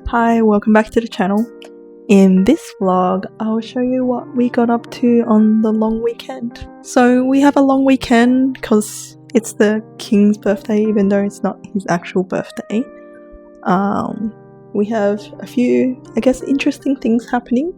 Hi, welcome back to the channel. In this vlog, I'll show you what we got up to on the long weekend. So we have a long weekend because it's the king's birthday, even though it's not his actual birthday. We have a few, I guess, interesting things happening.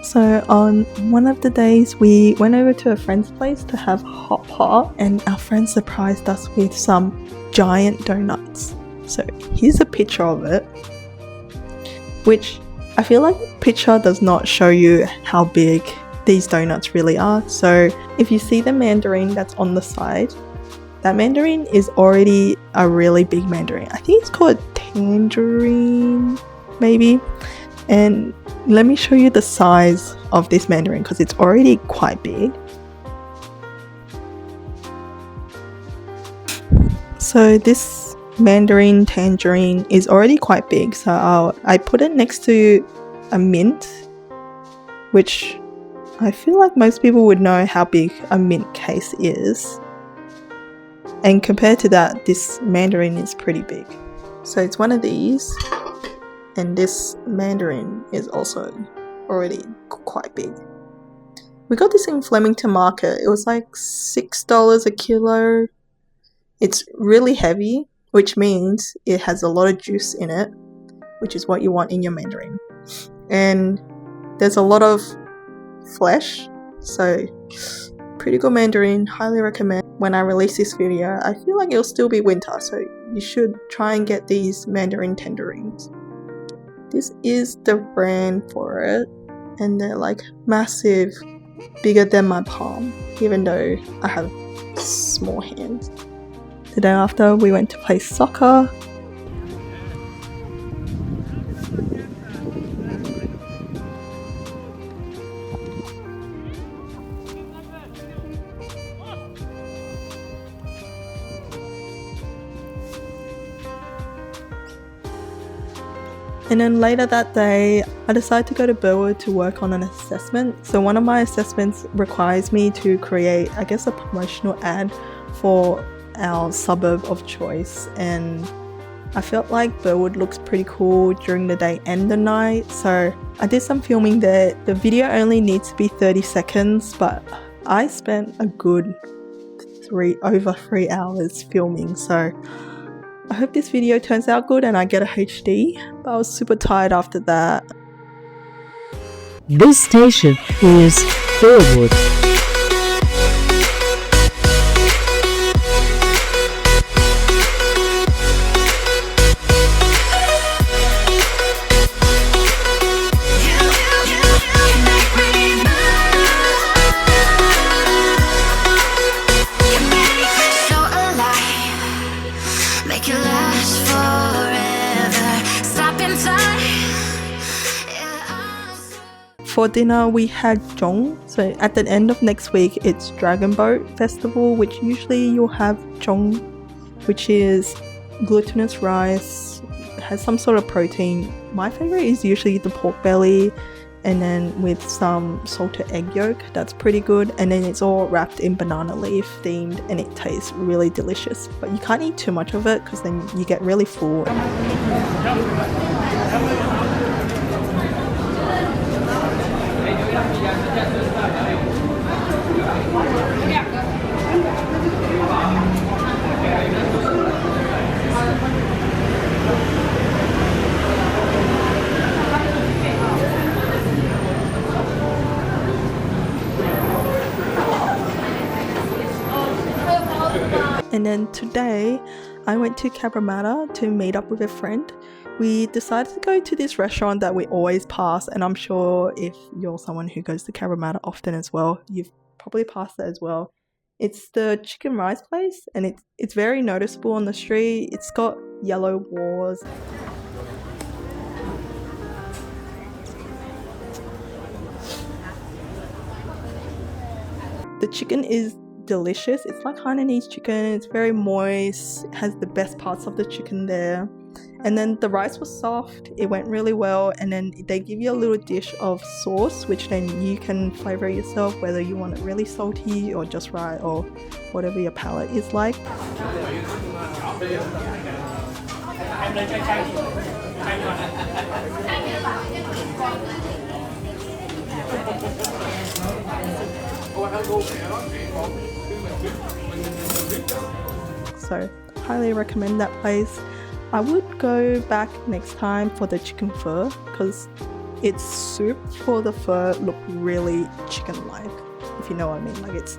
So on one of the days we went over to a friend's place to have hot pot, and our friend surprised us with some giant donuts. So here's a picture of it, which I feel like the picture does not show you how big these donuts really are. So if you see the mandarin that's on the side, that mandarin is already a really big mandarin. I think it's called tangerine maybe. And let me show you the size of this mandarin because it's already quite big. So this mandarin tangerine is already quite big, so I put it next to a mint, which I feel like most people would know how big a mint case is. And compared to that, this mandarin is pretty big. So it's one of these. And this mandarin is also already quite big. We got this in Flemington Market. It was like $6 a kilo. It's really heavy, which means it has a lot of juice in it, which is what you want in your mandarin. And there's a lot of flesh, so pretty good mandarin, highly recommend. When I release this video, I feel like it'll still be winter, so you should try and get these mandarin tangerines. This is the brand for it, and they're like massive, bigger than my palm, even though I have small hands. The day after, we went to play soccer. And then later that day, I decided to go to Burwood to work on an assessment. So one of my assessments requires me to create, I guess, a promotional ad for our suburb of choice. And I felt like Burwood looks pretty cool during the day and the night. So I did some filming there. The video only needs to be 30 seconds, but I spent a good over 3 hours filming. So I hope this video turns out good and I get a HD, but I was super tired after that. This station is Burwood. For dinner we had jong. So at the end of next week it's Dragon Boat Festival, which usually you'll have jong, which is glutinous rice, has some sort of protein my favorite is usually the pork belly, and then with some salted egg yolk. That's pretty good, and then it's all wrapped in banana leaf themed, and it tastes really delicious. But you can't eat too much of it because then you get really full. And then today, I went to Cabramatta to meet up with a friend. We decided to go to this restaurant that we always pass, and I'm sure if you're someone who goes to Cabramatta often as well, you've probably passed it as well. It's the chicken rice place, and it's very noticeable on the street. It's got yellow walls. The chicken is delicious. It's like Hainanese chicken. It's very moist. It has the best parts of the chicken there. And then the rice was soft. It went really well. And then they give you a little dish of sauce, which then you can flavor yourself, whether you want it really salty or just right, or whatever your palate is like. So, highly recommend that place. I would go back next time for the chicken pho because its soup for the pho looked really chicken-like, if you know what I mean. Like it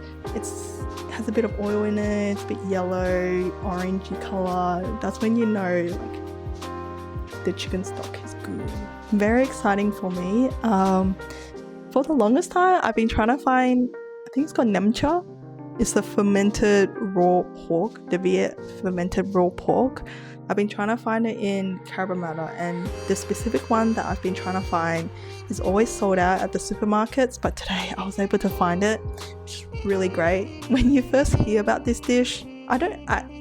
has a bit of oil in it, it's a bit yellow, orangey color. That's when you know like the chicken stock is good. Very exciting for me. For the longest time, I've been trying to find, I think it's called nemcha. It's the fermented raw pork, the Viet fermented raw pork. I've been trying to find it in Cabramatta, and the specific one that I've been trying to find is always sold out at the supermarkets, but today I was able to find it, which is really great. When you first hear about this dish, I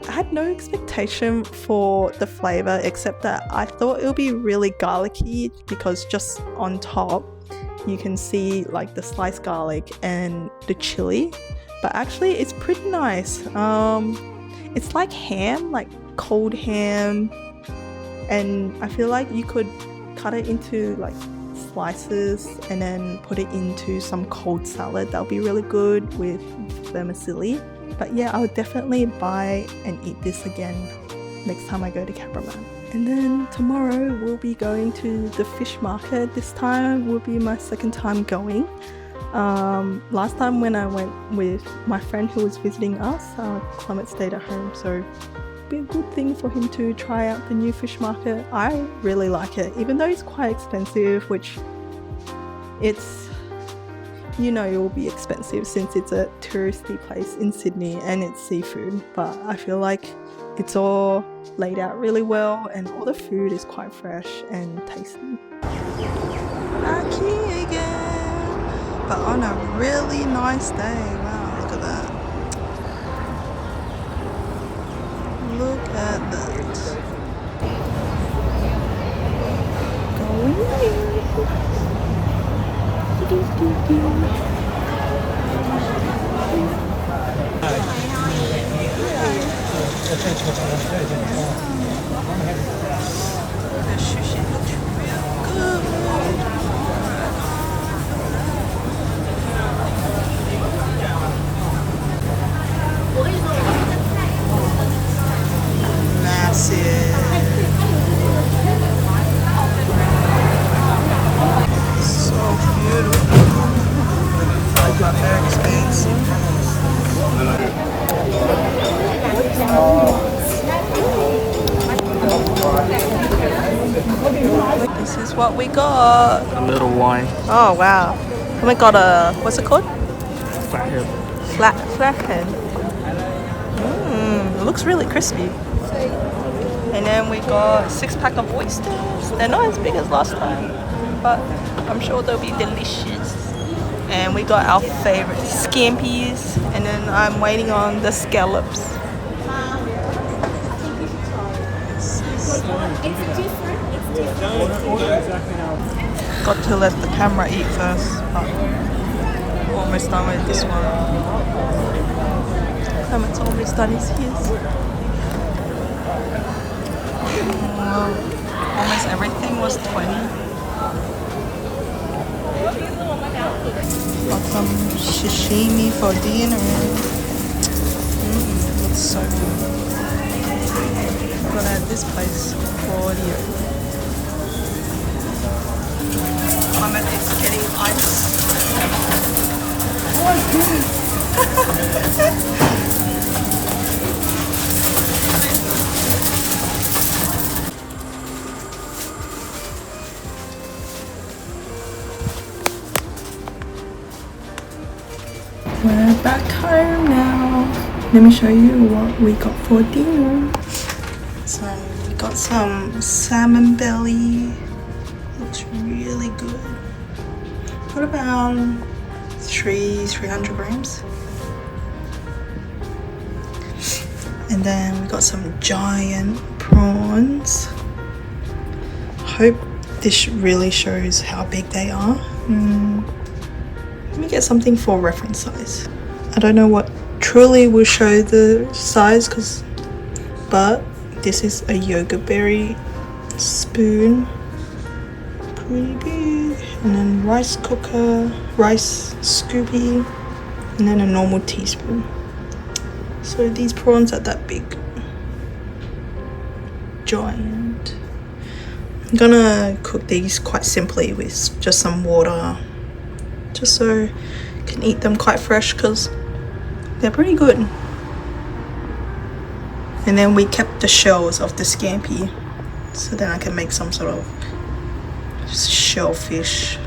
had no expectation for the flavor, except that I thought it would be really garlicky because just on top you can see like the sliced garlic and the chili, but actually it's pretty nice. It's like ham, like cold ham, and I feel like you could cut it into like slices and then put it into some cold salad. That would be really good with vermicelli. But yeah, I would definitely buy and eat this again next time I go to Cabramatta. And then tomorrow we'll be going to the fish market. This time will be my second time going. Last time when I went with my friend who was visiting us, Clement stayed at home, so it'd be a good thing for him to try out the new fish market. I really like it, even though it's quite expensive, which it's, you know, it will be expensive since it's a touristy place in Sydney and it's seafood, but I feel like it's all laid out really well and all the food is quite fresh and tasty. Back here again, but on a really nice day. Wow, look at that. Look at that. Going in. The sushi looks real good. Massive. So beautiful. But very expensive. This is what we got. A little wine. Oh wow. And we got a, what's it called? Flathead. Flathead. It looks really crispy. And then we got a 6-pack of oysters. They're not as big as last time, but I'm sure they'll be delicious. And we got our favorite scampies, and then I'm waiting on the scallops. It's different. It's Got to let the camera eat first, but almost done with this one. It's almost done his almost everything was 20. Got some sashimi for dinner. Looks so good. I'm gonna add this place for audio. Ahmed is getting ice. We're back home now. Let me show you what we got for dinner. So we got some salmon belly. Looks really good. What about 300 grams? And then we got some giant prawns. Hope this really shows how big they are. Let me get something for reference size. I don't know what truly will show the size, but this is a yogurt berry spoon. Pretty big. And then rice cooker, rice scoopy, and then a normal teaspoon. So these prawns are that big. Giant. I'm gonna cook these quite simply with just some water, just so I can eat them quite fresh because they're pretty good. And then we kept the shells of the scampi, so then I can make some sort of shellfish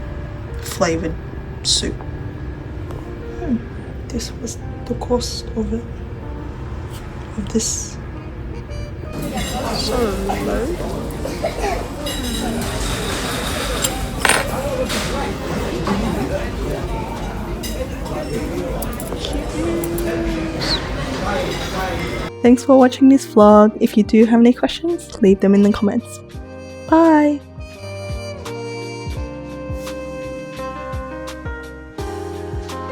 flavored soup. This was the cost of it. Of this. So low. Thanks for watching this vlog. If you do have any questions, leave them in the comments. Bye!